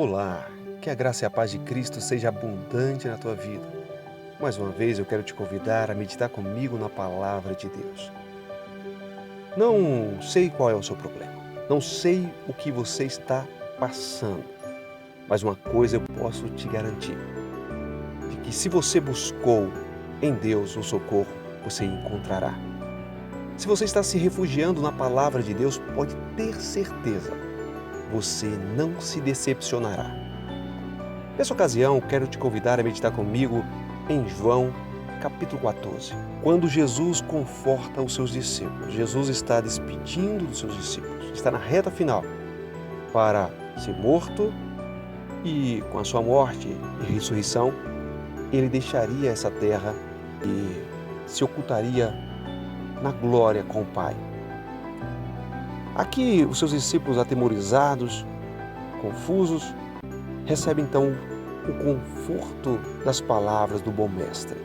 Olá, que a graça e a paz de Cristo seja abundante na tua vida. Mais uma vez eu quero te convidar a meditar comigo na palavra de Deus. Não sei qual é o seu problema, não sei o que você está passando, mas uma coisa eu posso te garantir, de que se você buscou em Deus o socorro, você encontrará. Se você está se refugiando na palavra de Deus, pode ter certeza, você não se decepcionará. Nessa ocasião, quero te convidar a meditar comigo em João, capítulo 14. Quando Jesus conforta os seus discípulos, Jesus está despedindo dos seus discípulos, está na reta final para ser morto e com a sua morte e ressurreição, ele deixaria essa terra e se ocultaria na glória com o Pai. Aqui, os seus discípulos atemorizados, confusos, recebem então o conforto das palavras do bom mestre.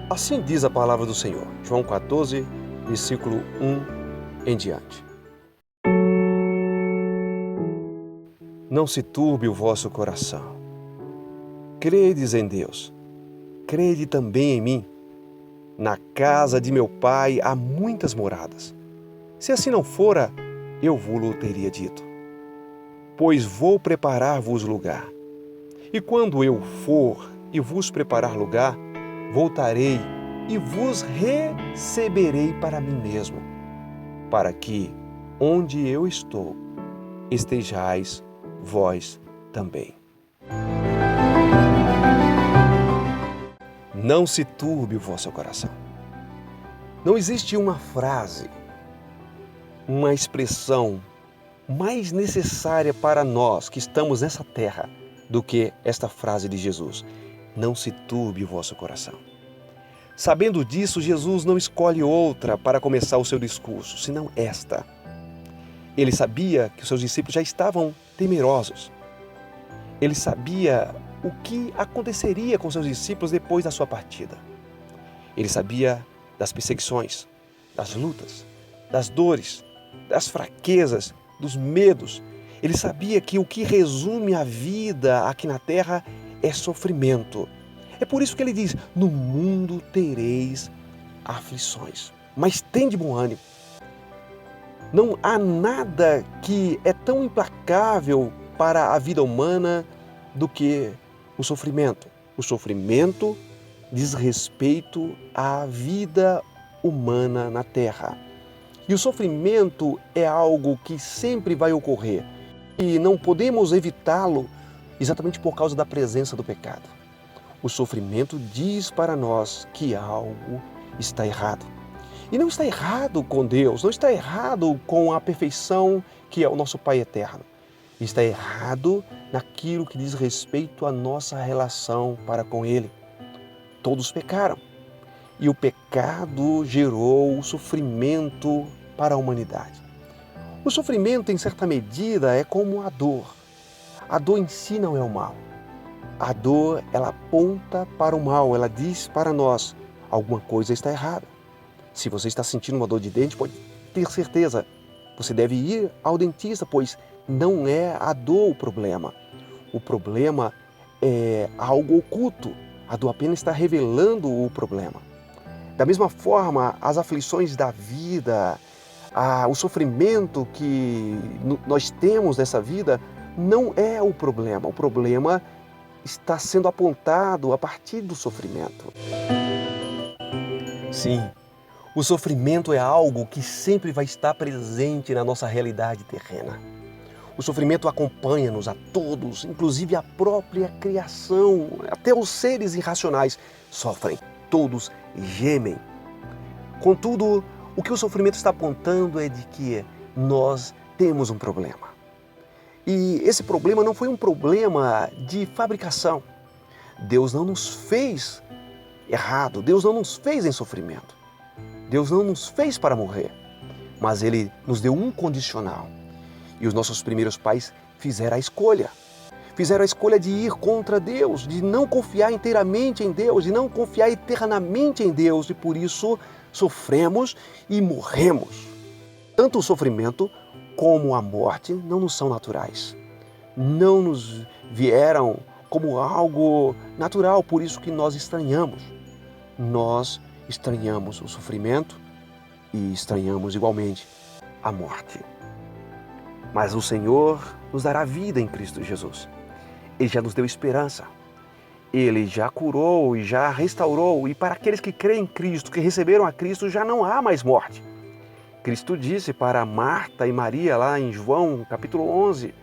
Assim diz a palavra do Senhor, João 14, versículo 1 em diante. Não se turbe o vosso coração. Credes em Deus, crede também em mim. Na casa de meu Pai há muitas moradas. Se assim não fora, eu vos teria dito. Pois vou preparar-vos lugar. E quando eu for e vos preparar lugar, voltarei e vos receberei para mim mesmo, para que, onde eu estou, estejais vós também. Não se turbe o vosso coração. Não existe uma frase, uma expressão mais necessária para nós que estamos nessa terra do que esta frase de Jesus. Não se turbe o vosso coração. Sabendo disso, Jesus não escolhe outra para começar o seu discurso, senão esta. Ele sabia que os seus discípulos já estavam temerosos. Ele sabia o que aconteceria com seus discípulos depois da sua partida. Ele sabia das perseguições, das lutas, das dores, das fraquezas, dos medos. Ele sabia que o que resume a vida aqui na terra é sofrimento. É por isso que ele diz, no mundo tereis aflições, mas tende bom ânimo. Não há nada que é tão implacável para a vida humana do que o sofrimento. O sofrimento diz respeito à vida humana na terra. E o sofrimento é algo que sempre vai ocorrer e não podemos evitá-lo exatamente por causa da presença do pecado. O sofrimento diz para nós que algo está errado. E não está errado com Deus, não está errado com a perfeição que é o nosso Pai eterno. Está errado naquilo que diz respeito à nossa relação para com Ele. Todos pecaram e o pecado gerou o sofrimento para a humanidade. O sofrimento, em certa medida, é como a dor. A dor em si não é o mal. A dor, ela aponta para o mal, ela diz para nós, alguma coisa está errada. Se você está sentindo uma dor de dente, pode ter certeza, você deve ir ao dentista, pois não é a dor o problema. O problema é algo oculto. A dor apenas está revelando o problema. Da mesma forma, as aflições da vida, o sofrimento que nós temos nessa vida não é o problema. O problema está sendo apontado a partir do sofrimento. Sim, o sofrimento é algo que sempre vai estar presente na nossa realidade terrena. O sofrimento acompanha-nos a todos, inclusive a própria criação, até os seres irracionais sofrem, todos gemem. Contudo, o que o sofrimento está apontando é de que nós temos um problema. E esse problema não foi um problema de fabricação. Deus não nos fez errado, Deus não nos fez em sofrimento. Deus não nos fez para morrer, mas Ele nos deu um condicional. E os nossos primeiros pais fizeram a escolha. Fizeram a escolha de ir contra Deus, de não confiar inteiramente em Deus, de não confiar eternamente em Deus. E por isso sofremos e morremos. Tanto o sofrimento como a morte não nos são naturais. não nos vieram como algo natural, por isso que nós estranhamos. Nós estranhamos o sofrimento e estranhamos igualmente a morte. Mas o Senhor nos dará vida em Cristo Jesus. Ele já nos deu esperança. Ele já curou e já restaurou. E para aqueles que creem em Cristo, que receberam a Cristo, já não há mais morte. Cristo disse para Marta e Maria lá em João capítulo 11,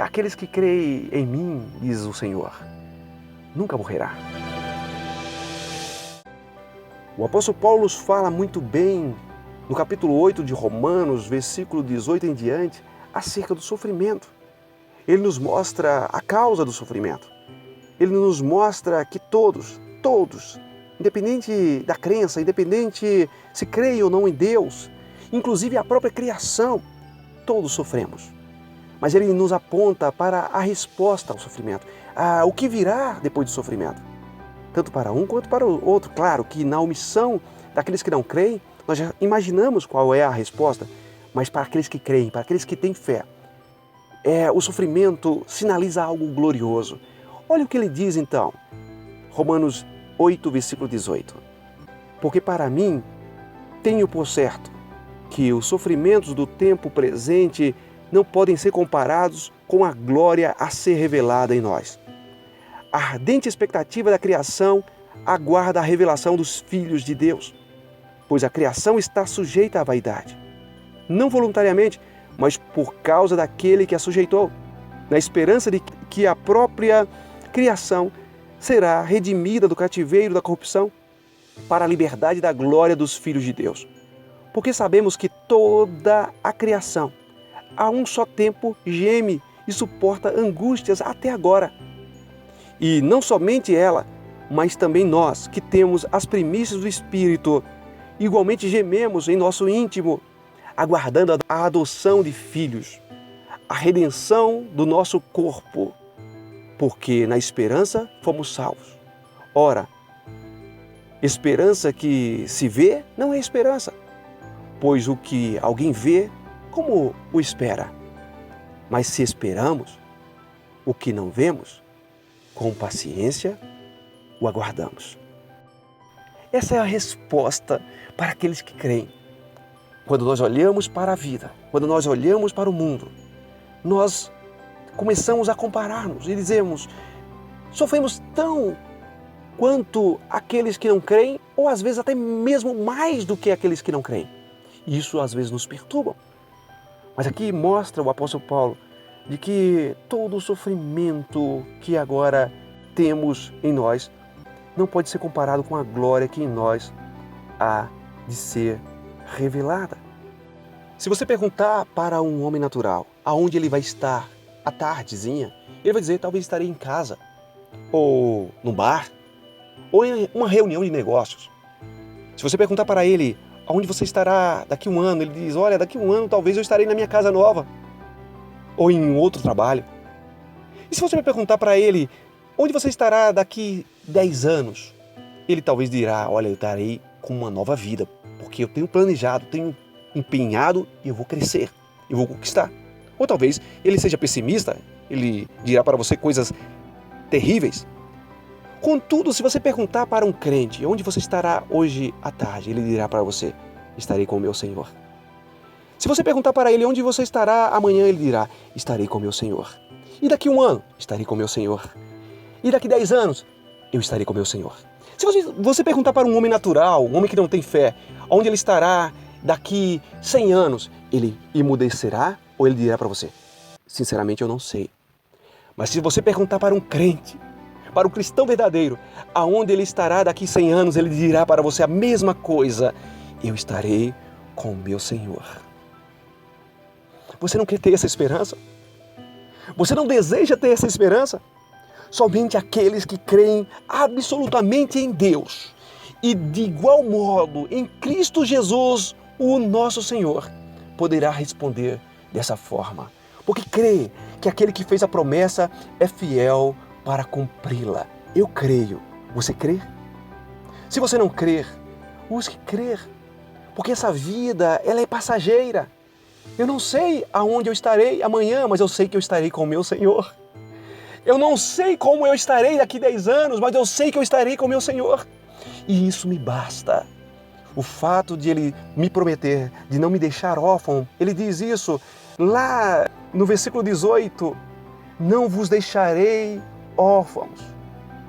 aqueles que creem em mim, diz o Senhor, nunca morrerá. O apóstolo Paulo nos fala muito bem, no capítulo 8 de Romanos, versículo 18 em diante, acerca do sofrimento. Ele nos mostra a causa do sofrimento. Ele nos mostra que todos, independente da crença, independente se creem ou não em Deus, inclusive a própria criação, todos sofremos. Mas ele nos aponta para a resposta ao sofrimento, o que virá depois do sofrimento. Tanto para um quanto para o outro. Claro que na omissão daqueles que não creem, nós já imaginamos qual é a resposta, mas para aqueles que creem, para aqueles que têm fé, o sofrimento sinaliza algo glorioso. Olha o que ele diz então, Romanos 8, versículo 18. Porque para mim, tenho por certo que os sofrimentos do tempo presente não podem ser comparados com a glória a ser revelada em nós. A ardente expectativa da criação aguarda a revelação dos filhos de Deus, pois a criação está sujeita à vaidade, não voluntariamente, mas por causa daquele que a sujeitou, na esperança de que a própria criação será redimida do cativeiro da corrupção para a liberdade da glória dos filhos de Deus. Porque sabemos que toda a criação, a um só tempo, geme e suporta angústias até agora. E não somente ela, mas também nós, que temos as primícias do Espírito, igualmente gememos em nosso íntimo, aguardando a adoção de filhos, a redenção do nosso corpo, porque na esperança fomos salvos. Ora, esperança que se vê não é esperança, pois o que alguém vê, como o espera? Mas se esperamos o que não vemos, com paciência o aguardamos. Essa é a resposta para aqueles que creem. Quando nós olhamos para a vida, quando nós olhamos para o mundo, nós começamos a comparar-nos e dizemos, sofremos tão quanto aqueles que não creem, ou às vezes até mesmo mais do que aqueles que não creem. E isso às vezes nos perturba. Mas aqui mostra o apóstolo Paulo de que todo o sofrimento que agora temos em nós não pode ser comparado com a glória que em nós há de ser revelada. Se você perguntar para um homem natural aonde ele vai estar à tardezinha, ele vai dizer, talvez estarei em casa, ou no bar, ou em uma reunião de negócios. Se você perguntar para ele aonde você estará daqui a um ano, ele diz, olha, daqui a um ano talvez eu estarei na minha casa nova, ou em outro trabalho. E se você me perguntar para ele onde você estará daqui 10 anos, ele talvez dirá, olha, eu estarei com uma nova vida, porque eu tenho planejado, tenho empenhado e eu vou crescer, eu vou conquistar. Ou talvez ele seja pessimista, ele dirá para você coisas terríveis. Contudo, se você perguntar para um crente, onde você estará hoje à tarde, ele dirá para você, estarei com o meu Senhor. Se você perguntar para ele onde você estará amanhã, ele dirá, estarei com o meu Senhor. E daqui a um ano, estarei com o meu Senhor. E daqui 10 anos, eu estarei com o meu Senhor. Se você perguntar para um homem natural, um homem que não tem fé, onde ele estará daqui 100 anos, ele emudecerá ou ele dirá para você, sinceramente eu não sei. Mas se você perguntar para um crente, para o cristão verdadeiro, aonde ele estará daqui 100 anos, ele dirá para você a mesma coisa, eu estarei com o meu Senhor. Você não quer ter essa esperança? Você não deseja ter essa esperança? Somente aqueles que creem absolutamente em Deus e de igual modo em Cristo Jesus, o nosso Senhor, poderá responder dessa forma. Porque crê que aquele que fez a promessa é fiel para cumpri-la. Eu creio. Você crê? Se você não crer, busque crer. Porque essa vida, ela é passageira. Eu não sei aonde eu estarei amanhã, mas eu sei que eu estarei com o meu Senhor. Eu não sei como eu estarei daqui 10 anos, mas eu sei que eu estarei com o meu Senhor. E isso me basta. O fato de Ele me prometer, de não me deixar órfão, Ele diz isso lá no versículo 18, não vos deixarei órfãos,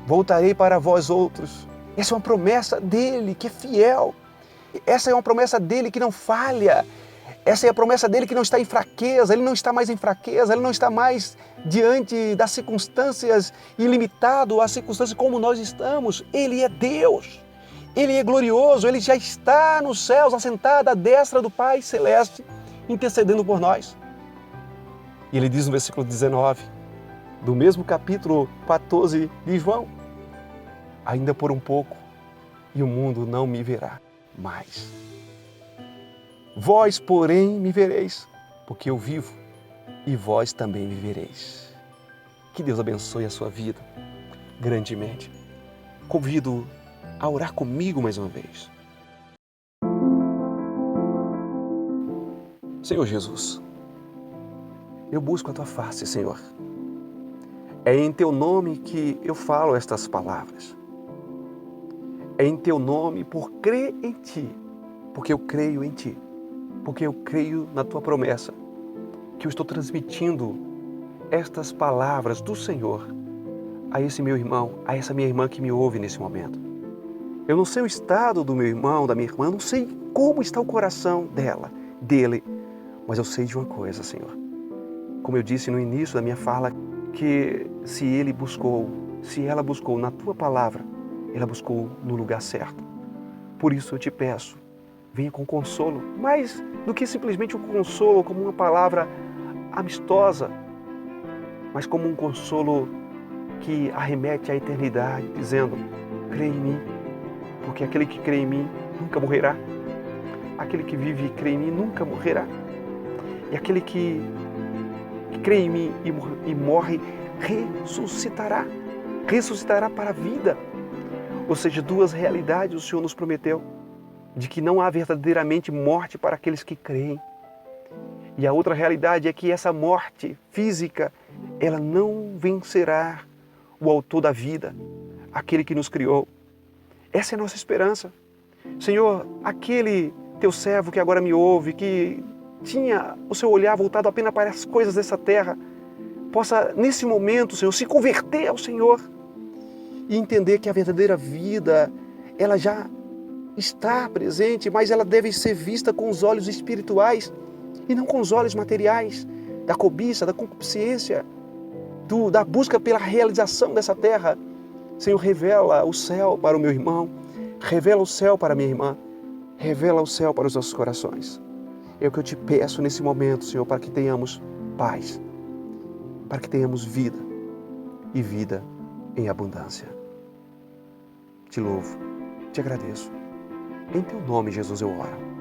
voltarei para vós outros. Essa é uma promessa dEle que é fiel. Essa é uma promessa dEle que não falha. Essa é a promessa dEle que não está em fraqueza. Ele não está mais em fraqueza, Ele não está mais diante das circunstâncias ilimitado às circunstâncias como nós estamos. Ele é Deus. Ele é glorioso, Ele já está nos céus, assentado à destra do Pai Celeste, intercedendo por nós. E Ele diz no versículo 19, do mesmo capítulo 14 de João, ainda por um pouco, e o mundo não me verá mais. Vós, porém, me vereis, porque eu vivo, e vós também vivereis. Que Deus abençoe a sua vida grandemente. Convido a orar comigo mais uma vez. Senhor Jesus, eu busco a Tua face, Senhor. É em Teu nome que eu falo estas palavras. É em Teu nome, por crer em Ti, porque eu creio em Ti, porque eu creio na Tua promessa, que eu estou transmitindo estas palavras do Senhor a esse meu irmão, a essa minha irmã que me ouve nesse momento. Eu não sei o estado do meu irmão, da minha irmã, não sei como está o coração dela, dele, mas eu sei de uma coisa, Senhor. Como eu disse no início da minha fala, que se ela buscou na Tua palavra, ela buscou no lugar certo. Por isso eu te peço, venha com consolo, mais do que simplesmente um consolo como uma palavra amistosa, mas como um consolo que arremete à eternidade, dizendo, crê em mim, porque aquele que crê em mim nunca morrerá. Aquele que vive e crê em mim nunca morrerá. E aquele que crê em mim e morre, ressuscitará. Ressuscitará para a vida. Ou seja, duas realidades o Senhor nos prometeu. De que não há verdadeiramente morte para aqueles que creem. E a outra realidade é que essa morte física, ela não vencerá o autor da vida, aquele que nos criou. Essa é a nossa esperança. Senhor, aquele Teu servo que agora me ouve, que tinha o seu olhar voltado apenas para as coisas dessa terra, possa, nesse momento, Senhor, se converter ao Senhor e entender que a verdadeira vida, ela já está presente, mas ela deve ser vista com os olhos espirituais e não com os olhos materiais, da cobiça, da concupiscência, da busca pela realização dessa terra. Senhor, revela o céu para o meu irmão, revela o céu para a minha irmã, revela o céu para os nossos corações. É o que eu te peço nesse momento, Senhor, para que tenhamos paz, para que tenhamos vida e vida em abundância. Te louvo, te agradeço. Em Teu nome, Jesus, eu oro.